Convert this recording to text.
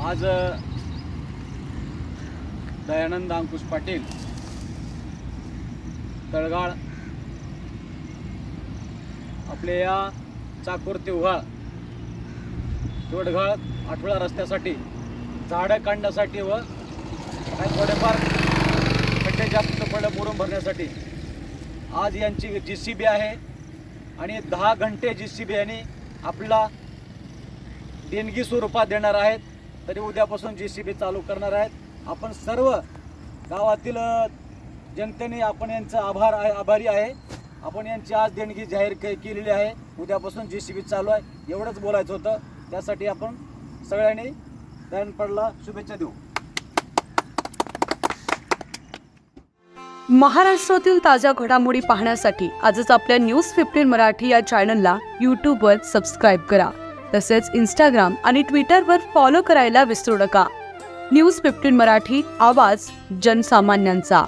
आज दयानंद अंकुश पाटील तळगाळ आपल्या या चाकूर ते उहाळ तोडगाळ आठवडा रस्त्यासाठी झाडं काढण्यासाठी व काही थोडेफार खड्डे जास्त पडले मुरुम भरण्यासाठी आज यांची JCB आहे आणि 10 घंटे JCB यांनी आपला देणगी स्वरूपात देणार आहेत। तरी उद्यापासून JCB चालू करणार आहेत। आपण सर्व गावातील जनतेने आपण यांचा आभारी आहे। आपण यांची आज देणगी जाहीर केलेली आहे। उद्यापासून JCB चालू आहे। एवढंच बोलायचं होतं, त्यासाठी आपण सगळ्यांनी दयानंदला शुभेच्छा देऊ। महाराष्ट्रातील ताज्या घडामोडी पाहण्यासाठी आजच आपल्या न्यूज15 मराठी या चॅनलला यूट्यूबवर सबस्क्राईब करा। तसेच इंस्टाग्राम आणि ट्विटरवर फॉलो करायला विसरू नका। न्यूज15 मराठी, आवाज जनसामान्यांचा।